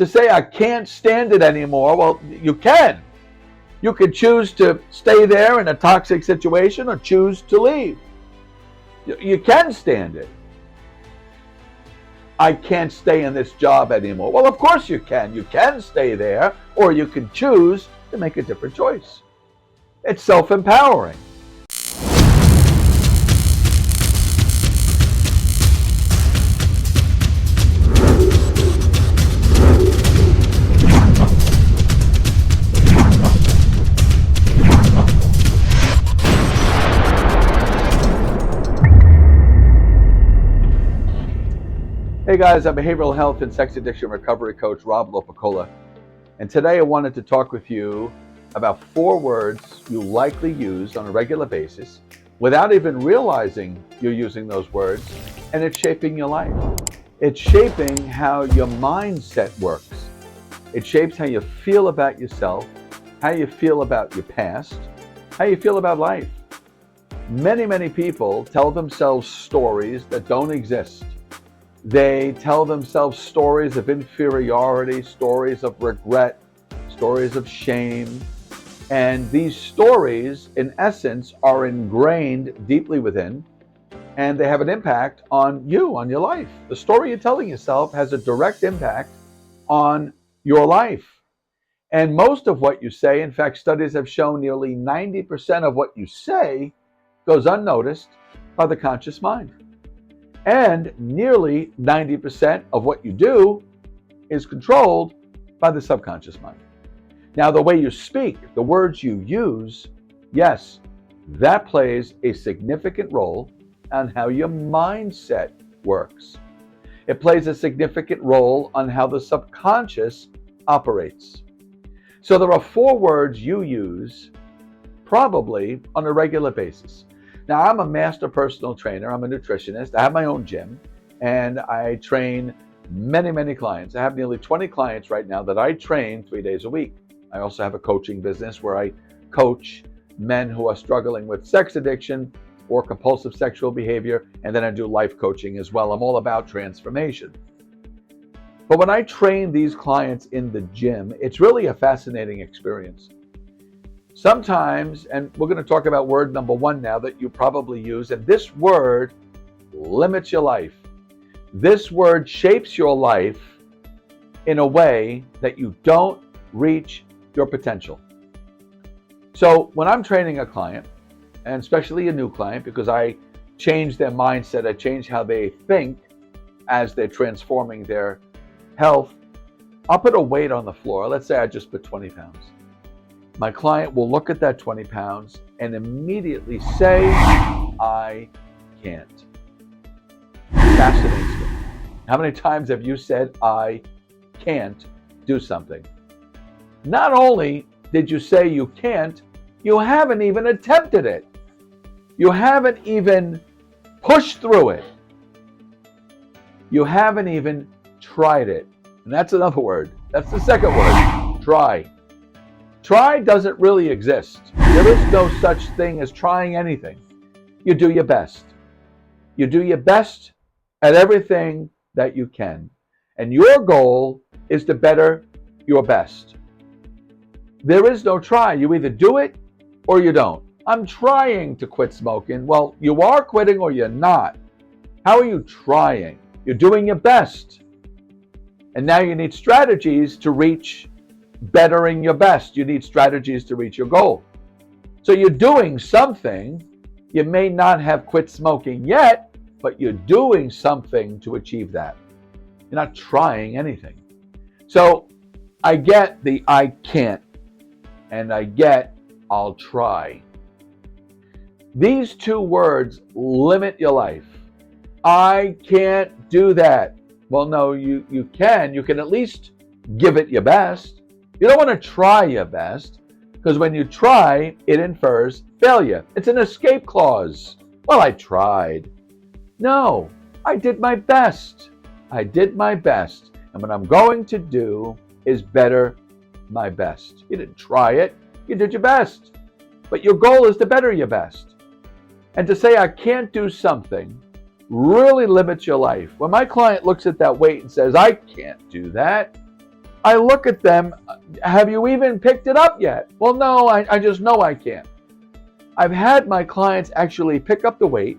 To say I can't stand it anymore, well, you can. You could choose to stay there in a toxic situation or choose to leave. You can stand it. I can't stay in this job anymore. Well, of course you can. You can stay there, or you can choose to make a different choice. It's self-empowering. Hey guys, I'm behavioral health and sex addiction recovery coach Rob Lopicola, and today I wanted to talk with you about 4 words you likely use on a regular basis without even realizing you're using those words, and it's shaping your life. It's shaping how your mindset works. It shapes how you feel about yourself, how you feel about your past, how you feel about life. Many people tell themselves stories that don't exist. They tell themselves stories of inferiority, stories of regret, stories of shame. And these stories, in essence, are ingrained deeply within, and they have an impact on you, on your life. The story you're telling yourself has a direct impact on your life. And most of what you say, in fact, studies have shown nearly 90% of what you say goes unnoticed by the conscious mind. And nearly 90% of what you do is controlled by the subconscious mind. Now, the way you speak, the words you use, yes, that plays a significant role on how your mindset works. It plays a significant role on how the subconscious operates. So there are 4 words you use probably on a regular basis. Now, I'm a master personal trainer. I'm a nutritionist. I have my own gym, and I train many clients. I have nearly 20 clients right now that I train 3 days a week. I also have a coaching business where I coach men who are struggling with sex addiction or compulsive sexual behavior, and then I do life coaching as well. I'm all about transformation. But when I train these clients in the gym, it's really a fascinating experience. Sometimes, and we're going to talk about word number 1 now that you probably use, and this word limits your life. This word shapes your life in a way that you don't reach your potential. So when I'm training a client, and especially a new client, because I change their mindset, I change how they think as they're transforming their health, I'll put a weight on the floor. Let's say I just put 20 pounds. My client will look at that 20 pounds and immediately say, I can't. Fascinates me. How many times have you said, I can't do something? Not only did you say you can't, you haven't even attempted it. You haven't even pushed through it. You haven't even tried it. And that's another word. That's the second word, try. Try doesn't really exist. There is no such thing as trying anything. You do your best. You do your best at everything that you can. And your goal is to better your best. There is no try. You either do it or you don't. I'm trying to quit smoking. Well, you are quitting or you're not. How are you trying? You're doing your best. And now you need strategies to reach bettering your best. You need strategies to reach your goal. So you're doing something. You may not have quit smoking yet, but you're doing something to achieve that. You're not trying anything. So I get the I can't, and I get I'll try. These 2 words limit your life. I can't do that. Well, no, you can. You can at least give it your best. You don't want to try your best, because when you try, it infers failure. It's an escape clause. Well, I tried. No, I did my best. I did my best. And what I'm going to do is better my best. You didn't try it. You did your best. But your goal is to better your best. And to say I can't do something really limits your life. When my client looks at that weight and says, I can't do that, I look at them, have you even picked it up yet? Well, no, I just know I can't. I've had my clients actually pick up the weight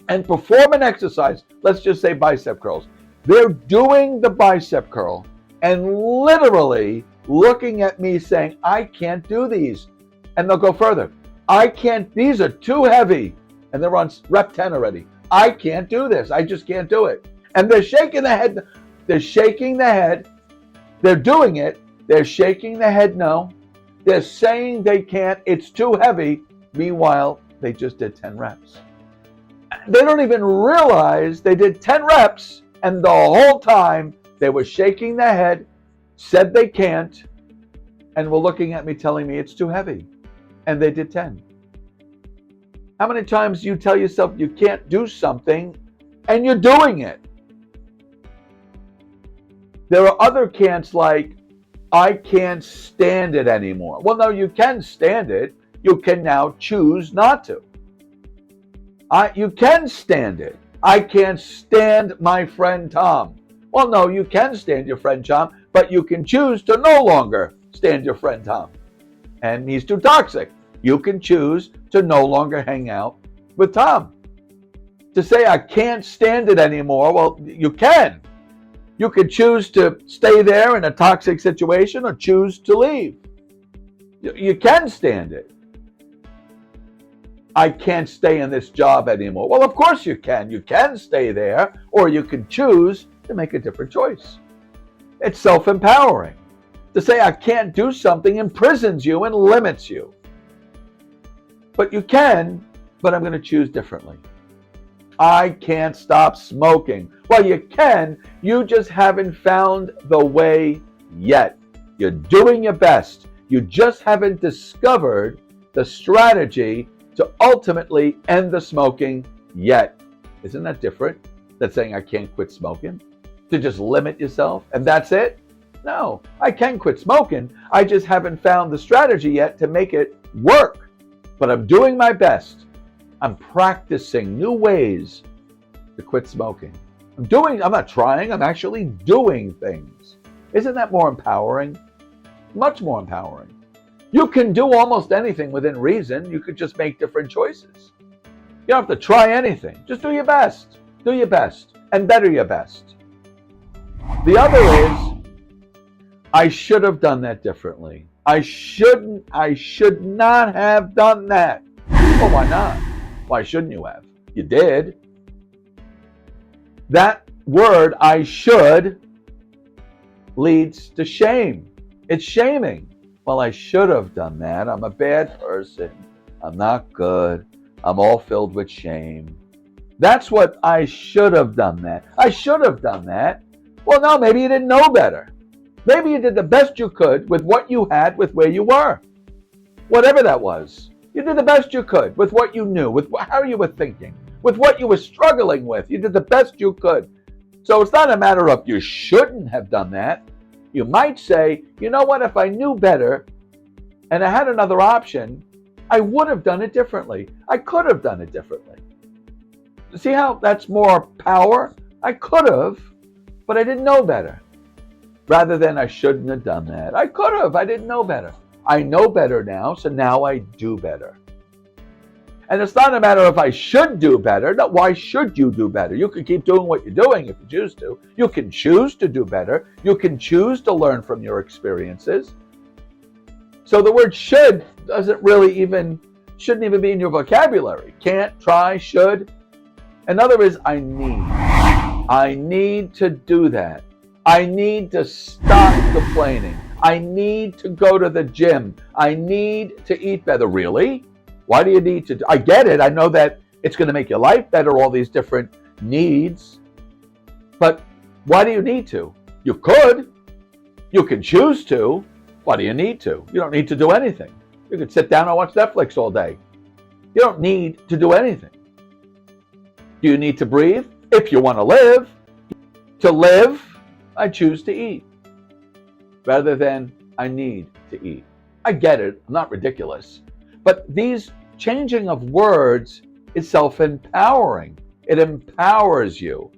and perform an exercise, let's just say bicep curls. They're doing the bicep curl and literally looking at me saying, I can't do these. And they'll go further. I can't, these are too heavy. And they're on rep 10 already. I can't do this. I just can't do it. And they're shaking the head. They're shaking the head. They're doing it. They're shaking the head no. They're saying they can't. It's too heavy. Meanwhile, they just did 10 reps. They don't even realize they did 10 reps, and the whole time they were shaking their head, said they can't, and were looking at me telling me it's too heavy. And they did 10. How many times do you tell yourself you can't do something and you're doing it? There are other can'ts like, I can't stand it anymore. Well, no, you can stand it. You can now choose not to. You can stand it. I can't stand my friend Tom. Well, no, you can stand your friend Tom, but you can choose to no longer stand your friend Tom. And he's too toxic. You can choose to no longer hang out with Tom. To say I can't stand it anymore, well, you can. You could choose to stay there in a toxic situation or choose to leave. You can stand it. I can't stay in this job anymore. Well, of course you can. You can stay there, or you can choose to make a different choice. It's self-empowering. To say I can't do something imprisons you and limits you. But you can, but I'm going to choose differently. I can't stop smoking. Well, you can. You just haven't found the way yet. You're doing your best. You just haven't discovered the strategy to ultimately end the smoking yet. Isn't that different than saying I can't quit smoking? To just limit yourself and that's it? No, I can quit smoking. I just haven't found the strategy yet to make it work. But I'm doing my best. I'm practicing new ways to quit smoking. I'm not trying, I'm actually doing things. Isn't that more empowering? Much more empowering. You can do almost anything within reason. You could just make different choices. You don't have to try anything. Just do your best. Do your best and better your best. The other is, I should have done that differently. I should not have done that. Well, why not? Why shouldn't you have? You did. That word, I should, leads to shame. It's shaming. Well, I should have done that. I'm a bad person. I'm not good. I'm all filled with shame. That's what I should have done that. I should have done that. Well, no, maybe you didn't know better. Maybe you did the best you could with what you had, with where you were. Whatever that was. You did the best you could with what you knew, with how you were thinking, with what you were struggling with. You did the best you could. So it's not a matter of you shouldn't have done that. You might say, you know what, if I knew better and I had another option, I would have done it differently. I could have done it differently. See how that's more power? I could have, but I didn't know better. Rather than I shouldn't have done that. I could have, I didn't know better. I know better now, so now I do better. And it's not a matter of I should do better. No, why should you do better? You can keep doing what you're doing if you choose to. You can choose to do better. You can choose to learn from your experiences. So the word should shouldn't even be in your vocabulary. Can't, try, should. Another is I need. I need to do that. I need to stop complaining. I need to go to the gym. I need to eat better. Really? Why do you need to? I get it. I know that it's going to make your life better, all these different needs. But why do you need to? You could. You can choose to. Why do you need to? You don't need to do anything. You could sit down and watch Netflix all day. You don't need to do anything. Do you need to breathe? If you want to live. To live, I choose to eat. Rather than I need to eat. I get it. I'm not ridiculous. But these changing of words is self-empowering. It empowers you.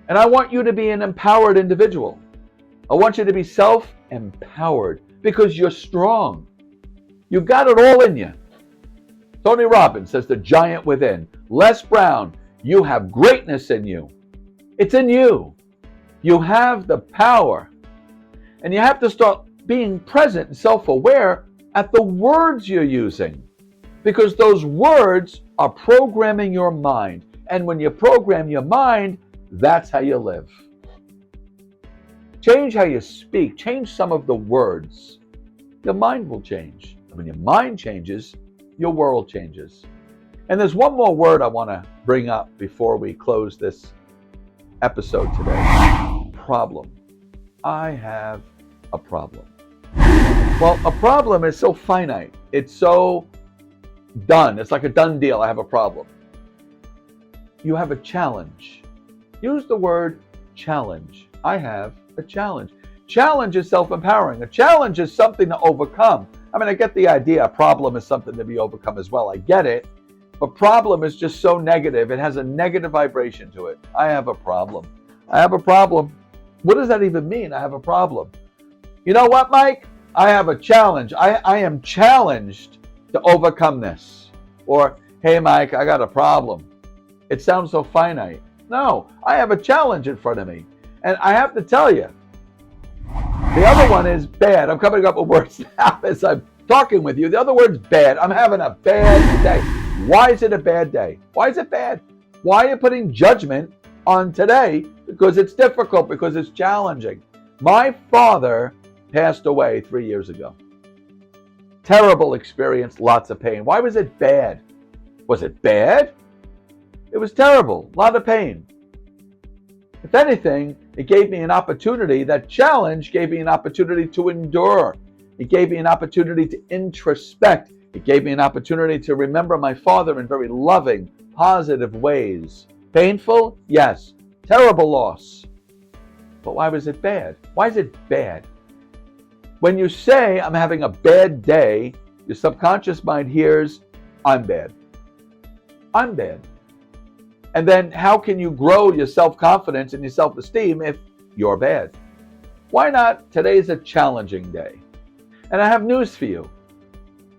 And I want you to be an empowered individual. I want you to be self-empowered because you're strong. You got it all in you. Tony Robbins says the giant within. Les Brown, you have greatness in you. It's in you. You have the power. And you have to start being present and self-aware at the words you're using. Because those words are programming your mind. And when you program your mind, that's how you live. Change how you speak. Change some of the words. Your mind will change. And when your mind changes, your world changes. And there's one more word I want to bring up before we close this episode today. Problem. I have a problem. Well, a problem is so finite. It's so done. It's like a done deal. I have a problem. You have a challenge. Use the word challenge. I have a challenge. Challenge is self-empowering. A challenge is something to overcome. I mean, I get the idea. A problem is something to be overcome as well. I get it. But problem is just so negative. It has a negative vibration to it. I have a problem. I have a problem. What does that even mean? I have a problem. You know what, Mike? I have a challenge. I am challenged to overcome this. Or, hey, Mike, I got a problem. It sounds so finite. No, I have a challenge in front of me. And I have to tell you, the other one is bad. I'm coming up with words now as I'm talking with you. The other word's bad. I'm having a bad day. Why is it a bad day? Why is it bad? Why are you putting judgment on today? Because it's difficult, because it's challenging. My father passed away 3 years ago. Terrible experience, lots of pain. Why was it bad? Was it bad? It was terrible, a lot of pain. If anything, it gave me an opportunity. That challenge gave me an opportunity to endure. It gave me an opportunity to introspect. It gave me an opportunity to remember my father in very loving, positive ways. Painful? Yes. Terrible loss. But why was it bad? Why is it bad? When you say, I'm having a bad day, your subconscious mind hears, I'm bad. I'm bad. And then how can you grow your self-confidence and your self-esteem if you're bad? Why not? Today's a challenging day. And I have news for you.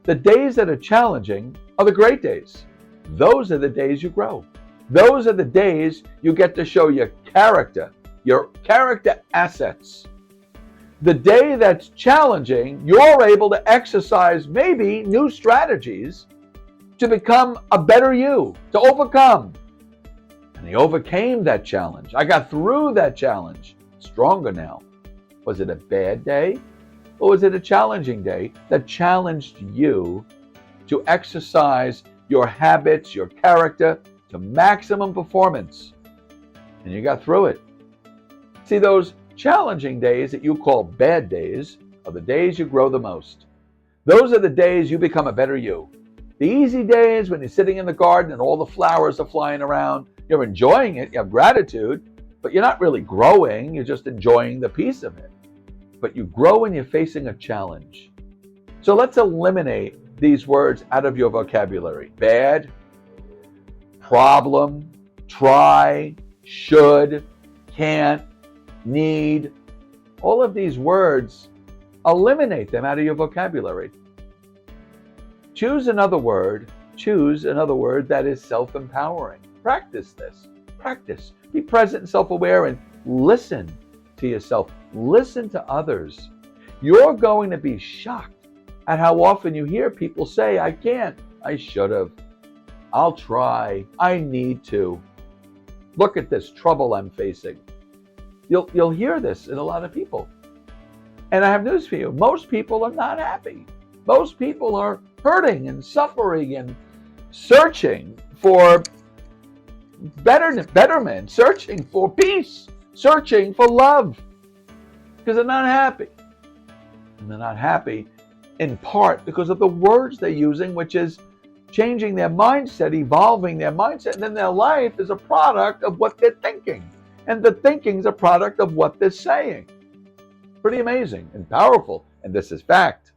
The days that are challenging are the great days. Those are the days you grow. Those are the days you get to show your character assets. The day that's challenging, you're able to exercise maybe new strategies to become a better you, to overcome. And he overcame that challenge. I got through that challenge. Stronger now. Was it a bad day? Or was it a challenging day that challenged you to exercise your habits, your character to maximum performance? And you got through it. See, those challenging days that you call bad days are the days you grow the most. Those are the days you become a better you. The easy days when you're sitting in the garden and all the flowers are flying around, you're enjoying it, you have gratitude, but you're not really growing, you're just enjoying the piece of it. But you grow when you're facing a challenge. So let's eliminate these words out of your vocabulary. Bad, problem, try, should, can't, need. All of these words, eliminate them out of your vocabulary. Choose another word that is self-empowering. Practice this. Practice. Be present and self-aware and listen to yourself. Listen to others. You're going to be shocked at how often you hear people say, I can't, I should have, I'll try, I need to. Look at this trouble I'm facing. You'll hear this in a lot of people. And I have news for you. Most people are not happy. Most people are hurting and suffering and searching for betterment, searching for peace, searching for love, because they're not happy. And they're not happy in part because of the words they're using, which is changing their mindset, evolving their mindset, and then their life is a product of what they're thinking. And the thinking's a product of what they're saying. Pretty amazing and powerful. And this is fact.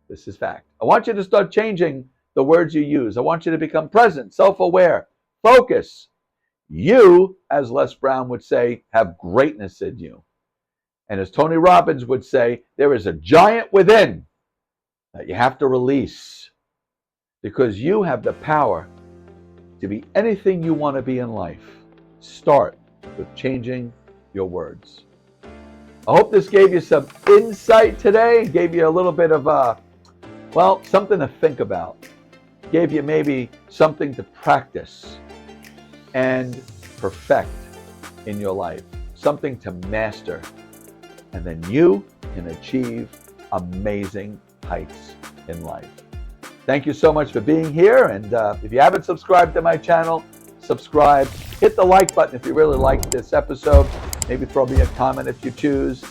This is fact. I want you to start changing the words you use. I want you to become present, self-aware, focus. You, as Les Brown would say, have greatness in you. And as Tony Robbins would say, there is a giant within that you have to release, because you have the power to be anything you want to be in life. Start with changing your words. I hope this gave you some insight today, gave you a little bit of, something to think about, gave you maybe something to practice and perfect in your life, something to master, and then you can achieve amazing heights in life. Thank you so much for being here, and if you haven't subscribed to my channel, subscribe. Hit the like button if you really liked this episode. Maybe throw me a comment if you choose.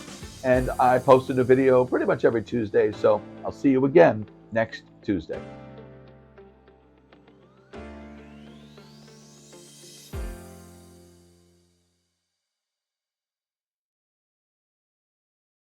And I post a new video pretty much every Tuesday, so I'll see you again next Tuesday.